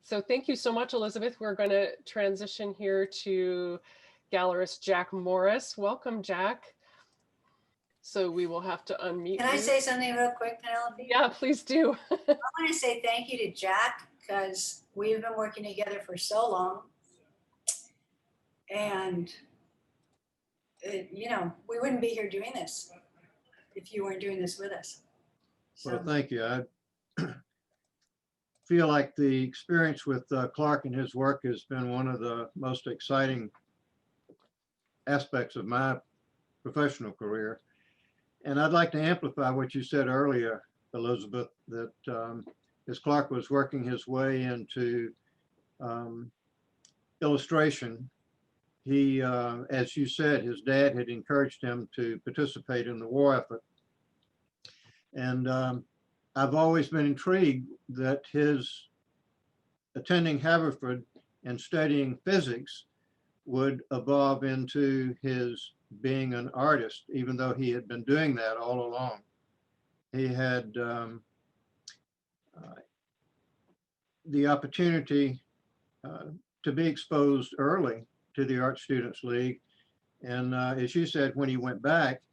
So thank you so much, Elizabeth. We're going to transition here to Gallerist Jack Morris. Welcome, Jack. So we will have to unmute Can I you. say something real quick, Penelope? Yeah, please do. I want to say thank you to Jack because we've been working together for so long. And, you know, we wouldn't be here doing this if you weren't doing this with us. So. Well, thank you. I feel like the experience with Clark and his work has been one of the most exciting aspects of my professional career. And I'd like to amplify what you said earlier, Elizabeth, that as Clark was working his way into illustration, he, as you said, his dad had encouraged him to participate in the war effort. And I've always been intrigued that his attending Haverford and studying physics would evolve into his being an artist, even though he had been doing that all along. He had the opportunity to be exposed early to the Art Students League. And as you said, when he went back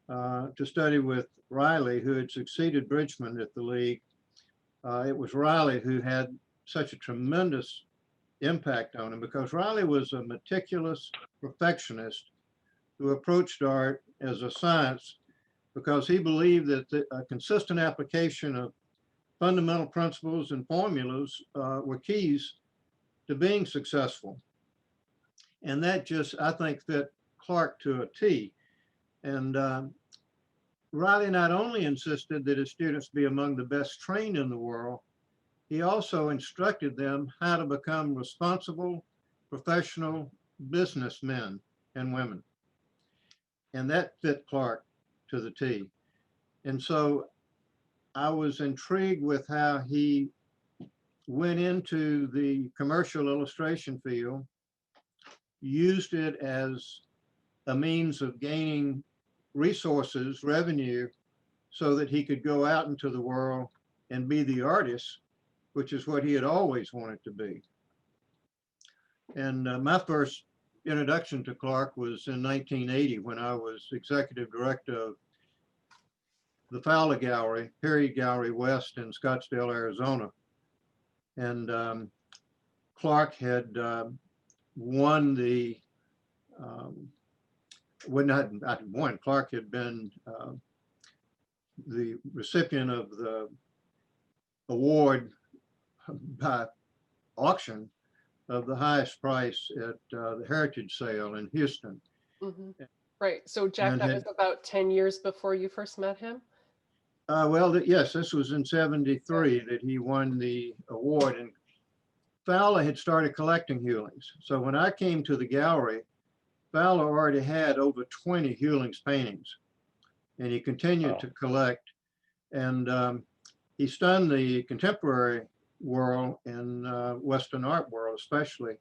to study with Riley, who had succeeded Bridgman at the League, it was Riley who had such a tremendous impact on him, because Riley was a meticulous perfectionist who approached art as a science because he believed that a consistent application of fundamental principles and formulas were keys to being successful. And that just, I think, fit Clark to a T. And Riley not only insisted that his students be among the best trained in the world, he also instructed them how to become responsible, professional businessmen and women. And that fit Clark to the T. And so I was intrigued with how he went into the commercial illustration field, used it as a means of gaining resources, revenue, so that he could go out into the world and be the artist, which is what he had always wanted to be. And my first introduction to Clark was in 1980 when I was executive director of the Fowler Gallery, Period Gallery West in Scottsdale, Arizona. And Clark had won the, well, not won, Clark had been the recipient of the award by auction of the highest price at the Heritage Sale in Houston. Mm-hmm. Right. So Jack, And that was about 10 years before you first met him? Well, yes, this was in '73 that he won the award, and Fowler had started collecting Hulings. So when I came to the gallery, Fowler already had over 20 Hulings paintings, and he continued to collect. And he stunned the contemporary world and Western art world, especially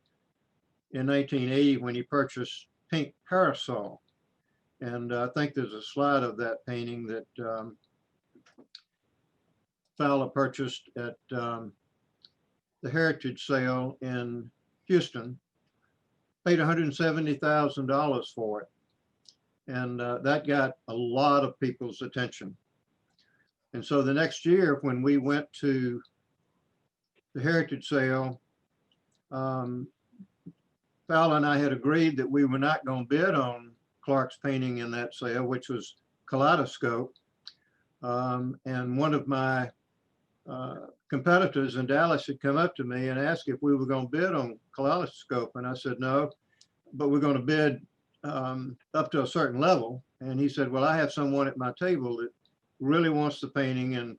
in 1980 when he purchased Pink Parasol. And I think there's a slide of that painting that Fowler purchased at the Heritage Sale in Houston, paid $170,000 for it. And that got a lot of people's attention. And so the next year when we went to the Heritage Sale, Fowler and I had agreed that we were not going to bid on Clark's painting in that sale, which was Kaleidoscope. And one of my competitors in Dallas had come up to me and asked if we were going to bid on Kaleidoscope. And I said, no, but we're going to bid up to a certain level. And he said, well, I have someone at my table that really wants the painting. And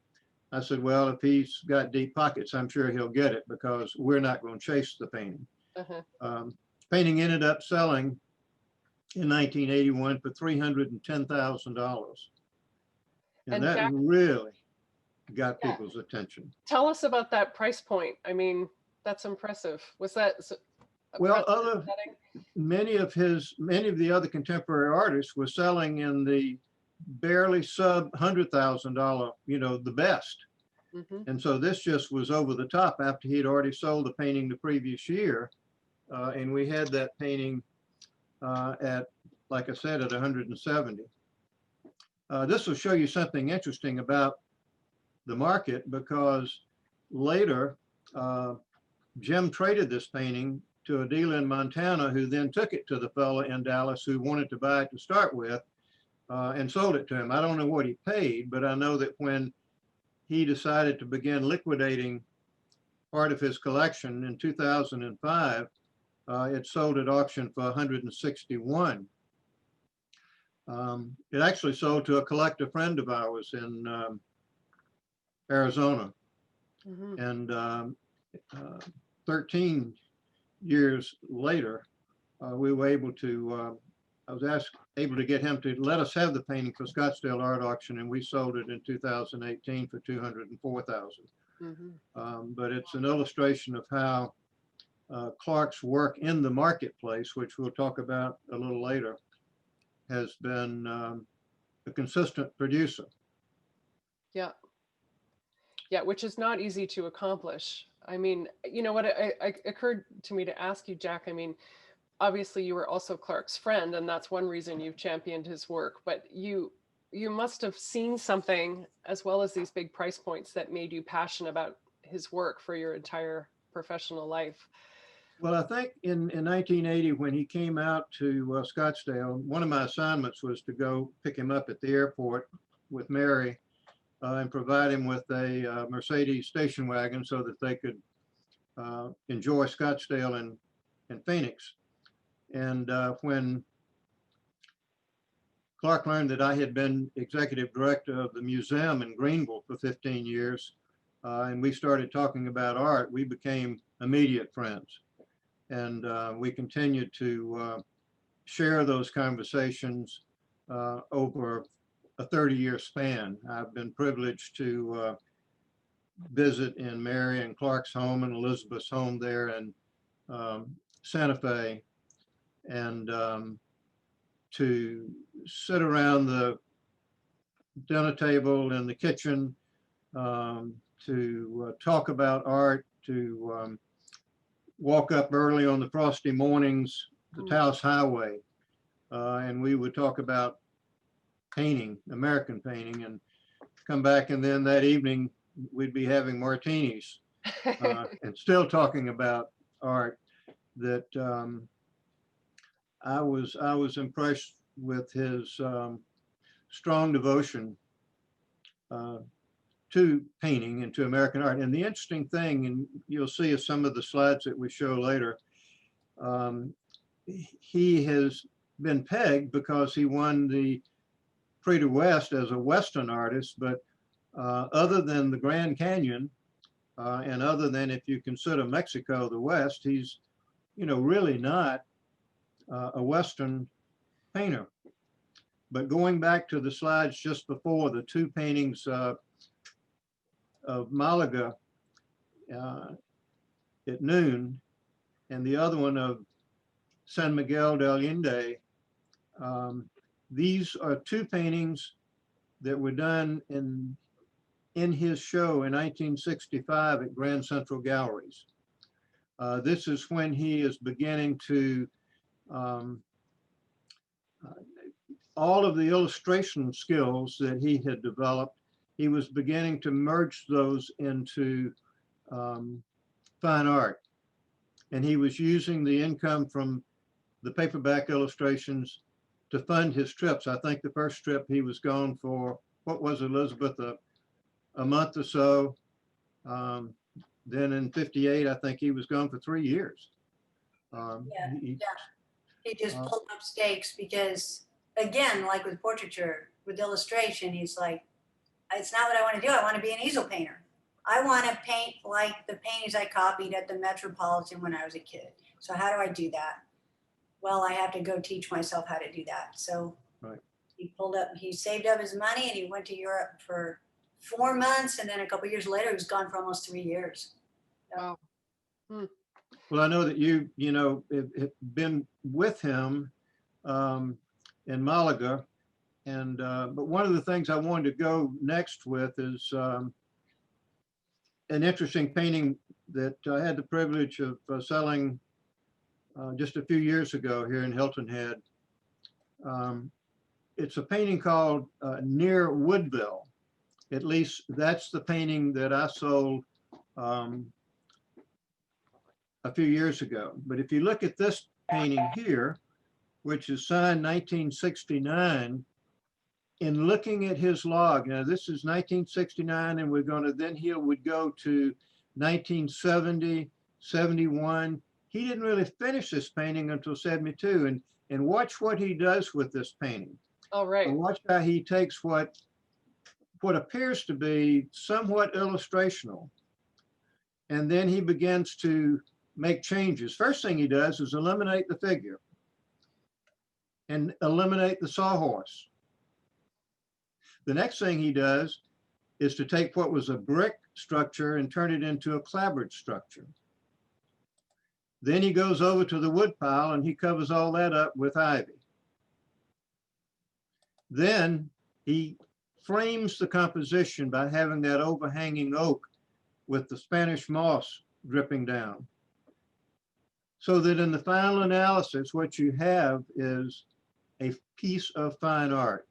I said, well, if he's got deep pockets, I'm sure he'll get it because we're not going to chase the painting. Painting ended up selling in 1981 for $310,000. And that Jack, really got people's attention. Tell us about that price point. I mean, that's impressive. Was that well? Many of the other contemporary artists were selling in the barely sub $100,000. You know, the best. And so this just was over the top after he'd already sold the painting the previous year. And we had that painting at, like I said, at 170. This will show you something interesting about the market, because later Jim traded this painting to a dealer in Montana, who then took it to the fella in Dallas who wanted to buy it to start with, and sold it to him. I don't know what he paid, but I know that when he decided to begin liquidating part of his collection in 2005, it sold at auction for 161. It actually sold to a collector friend of ours in Arizona. And 13 years later, we were able to, I was able to get him to let us have the painting for Scottsdale Art Auction, and we sold it in 2018 for $204,000. But it's an illustration of how Clark's work in the marketplace, which we'll talk about a little later, has been a consistent producer. Yeah. Yeah, which is not easy to accomplish. I mean, you know what, it occurred to me to ask you, Jack, I mean, obviously you were also Clark's friend, and that's one reason you've championed his work, but you must have seen something, as well as these big price points, that made you passionate about his work for your entire professional life. Well, I think in 1980, when he came out to Scottsdale, one of my assignments was to go pick him up at the airport with Mary and provide him with a Mercedes station wagon so that they could enjoy Scottsdale and Phoenix. And when Clark learned that I had been executive director of the museum in Greenville for 15 years, and we started talking about art, we became immediate friends. And we continued to share those conversations over a 30-year span. I've been privileged to visit in Mary and Clark's home and Elizabeth's home there in Santa Fe, and to sit around the dinner table in the kitchen, to talk about art, to walk up early on the frosty mornings, the Taos Highway, and we would talk about painting, American painting, and come back, and then that evening we'd be having martinis and still talking about art. That I was impressed with his strong devotion to painting and to American art. And the interesting thing, and you'll see as some of the slides that we show later, he has been pegged because he won the Prix de West as a Western artist, but other than the Grand Canyon, and other than if you consider Mexico the West, he's, you know, really not a Western painter. But going back to the slides just before, the two paintings of Málaga at noon, and the other one of San Miguel del Allende, these are two paintings that were done in his show in 1965 at Grand Central Galleries. This is when he is beginning to, all of the illustration skills that he had developed, he was beginning to merge those into fine art. And he was using the income from the paperback illustrations to fund his trips. I think the first trip he was gone for, what was Elizabeth, a month or so. Then in '58, I think he was gone for 3 years. He just pulled up stakes because, again, like with portraiture, with illustration, he's like, it's not what I want to do. I want to be an easel painter. I want to paint like the paintings I copied at the Metropolitan when I was a kid. So how do I do that? Well, I have to go teach myself how to do that. So he saved up his money and he went to Europe for 4 months. And then a couple of years later, he was gone for almost 3 years. Wow. Well, I know that you know, have been with him in Malaga. And but one of the things I wanted to go next with is an interesting painting that I had the privilege of selling just a few years ago here in Hilton Head. It's a painting called Near Woodville. At least that's the painting that I sold a few years ago. But if you look at this painting here, which is signed 1969, in looking at his log, now this is 1969, and we're going to, then he would go to 1970, 71. He didn't really finish this painting until 72. And watch what he does with this painting. All right. And watch how he takes what appears to be somewhat illustrational, and then he begins to make changes. First thing he does is eliminate the figure and eliminate the sawhorse. The next thing he does is to take what was a brick structure and turn it into a clapboard structure. Then he goes over to the wood pile and he covers all that up with ivy. Then he frames the composition by having that overhanging oak with the Spanish moss dripping down. So that in the final analysis, what you have is a piece of fine art.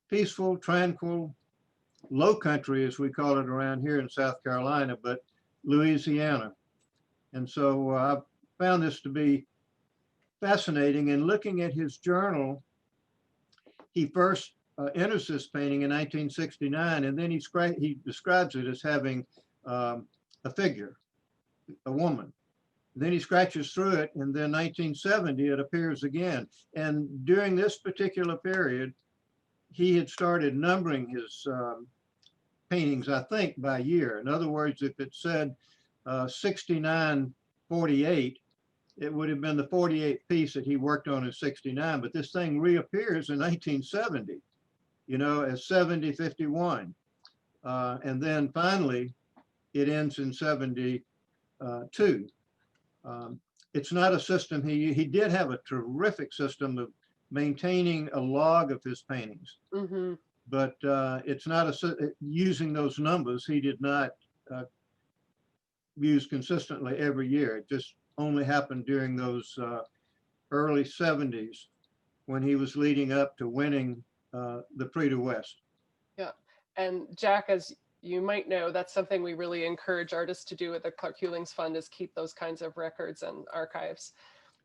Peaceful, tranquil, low country, as we call it around here in South Carolina, but Louisiana. And so I found this to be fascinating. And looking at his journal, he first enters this painting in 1969, and then he describes it as having a figure, a woman. Then he scratches through it, and then 1970 it appears again. And during this particular period, he had started numbering his paintings, I think, by year. In other words, if it said 6948, it would have been the 48th piece that he worked on in 69, but this thing reappears in 1970, you know, as 7051. And then finally, it ends in 72. It's not a system. He did have a terrific system of maintaining a log of his paintings, but it's not using those numbers. He did not use consistently every year. It just only happened during those early 70s when he was leading up to winning the Prix de West. Yeah, and Jack, as you might know, that's something we really encourage artists to do with the Clark Hulings Fund, is keep those kinds of records and archives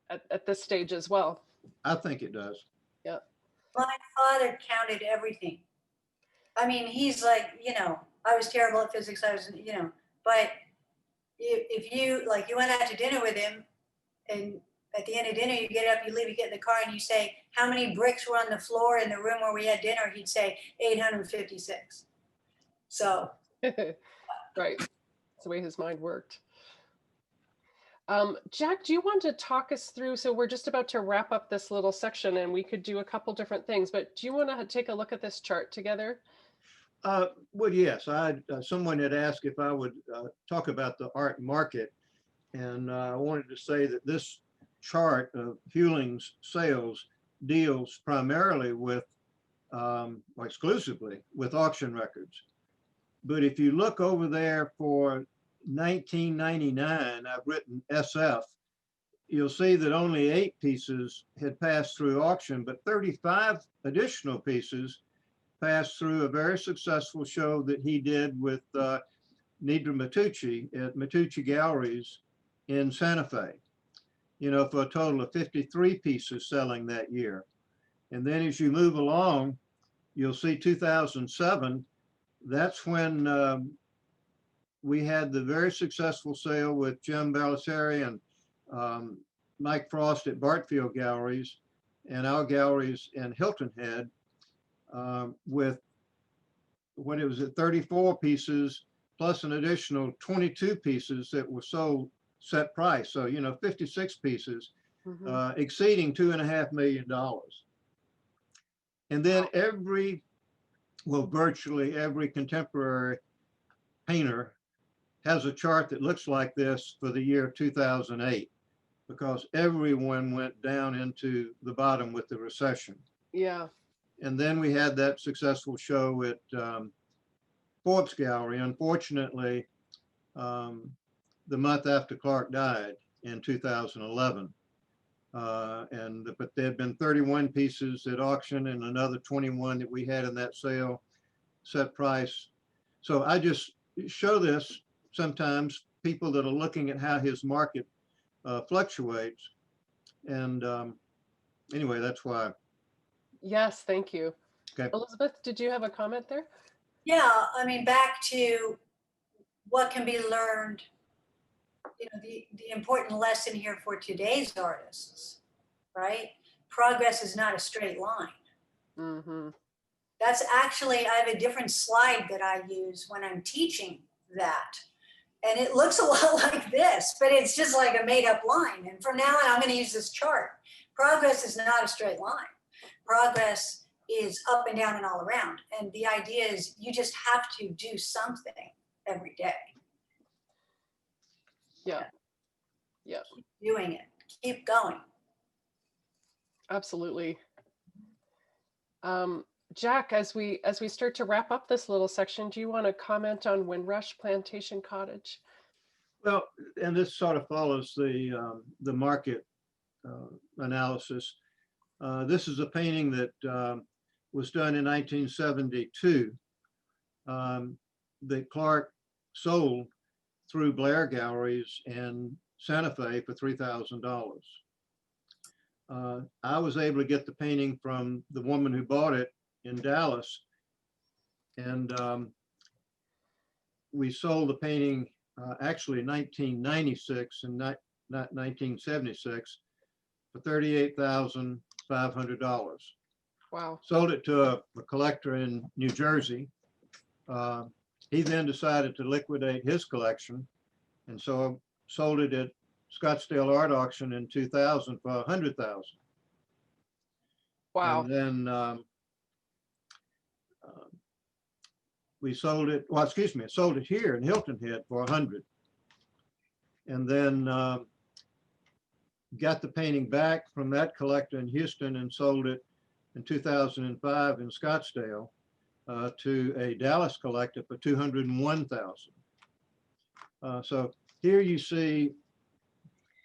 at this stage as well. I think it does. Yeah. My father counted everything. I mean, he's like, you know, I was terrible at physics. I was, you know, but if you, like, you went out to dinner with him, and at the end of dinner, you get up, you leave, you get in the car, and you say, how many bricks were on the floor in the room where we had dinner? He'd say 856. So. Right. That's the way his mind worked. Jack, do you want to talk us through, so we're just about to wrap up this little section and we could do a couple different things, but do you want to take a look at this chart together? Well, yes, someone had asked if I would talk about the art market, and I wanted to say that this chart of Hulings sales deals primarily with, or exclusively with auction records. But if you look over there for 1999, I've written SF, you'll see that only 8 pieces had passed through auction, but 35 additional pieces passed through a very successful show that he did with Nidra Matucci at Matucci Galleries in Santa Fe, you know, for a total of 53 pieces selling that year. And then as you move along, you'll see 2007, that's when we had the very successful sale with Jim Ballisseri and Mike Frost at Bartfield Galleries and our galleries in Hilton Head, with what it was at 34 pieces plus an additional 22 pieces that were sold set price. So, you know, 56 pieces, exceeding $2.5 million. And then virtually every contemporary painter has a chart that looks like this for the year 2008, because everyone went down into the bottom with the recession. Yeah. And then we had that successful show at Forbes Gallery. Unfortunately, the month after Clark died in 2011. But there had been 31 pieces at auction and another 21 that we had in that sale, set price. So I just show this sometimes people that are looking at how his market fluctuates. And anyway, that's why. Yes, thank you. Okay. Elizabeth, did you have a comment there? Yeah, I mean, back to what can be learned, you know, the important lesson here for today's artists, right? Progress is not a straight line. Mm-hmm. That's actually, I have a different slide that I use when I'm teaching that. And it looks a lot like this, but it's just like a made up line. And from now on, I'm going to use this chart. Progress is not a straight line. Progress is up and down and all around. And the idea is you just have to do something every day. Yeah. Yeah. Keep doing it. Keep going. Absolutely. Jack, as we start to wrap up this little section, do you want to comment on Windrush Plantation Cottage? Well, and this sort of follows the market analysis. This is a painting that was done in 1972 that Clark sold through Blair Galleries in Santa Fe for $3,000. I was able to get the painting from the woman who bought it in Dallas, and we sold the painting actually in 1996 and not 1976 for $38,500. Wow. Sold it to a collector in New Jersey. He then decided to liquidate his collection, and so sold it at Scottsdale Art Auction in 2000 for $100,000. Wow. And then we sold it, well, excuse me, sold it here in Hilton Head for 100. And then got the painting back from that collector in Houston and sold it in 2005 in Scottsdale to a Dallas collector for $201,000. So here you see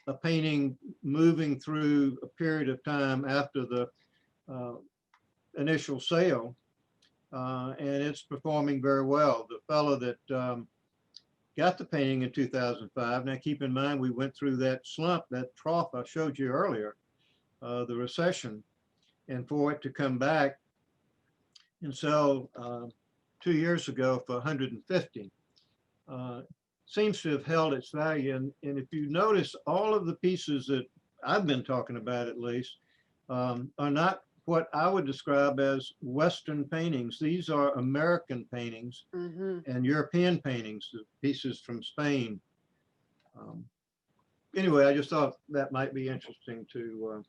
a painting moving through a period of time after the initial sale, and it's performing very well. The fellow that got the painting in 2005, now keep in mind we went through that slump, that trough I showed you earlier, the recession, and for it to come back and sell 2 years ago for 150 seems to have held its value. And if you notice, all of the pieces that I've been talking about, at least, are not what I would describe as Western paintings. These are American paintings and European paintings, the pieces from Spain. Anyway, I just thought that might be interesting to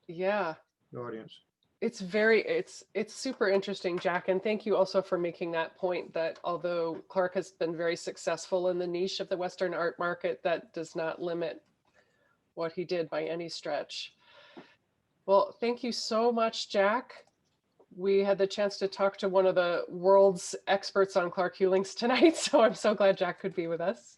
yeah, the audience. it's super interesting, Jack, and thank you also for making that point that although Clark has been very successful in the niche of the Western art market, that does not limit what he did by any stretch. Well, thank you so much, Jack. We had the chance to talk to one of the world's experts on Clark Hulings tonight, so I'm so glad Jack could be with us.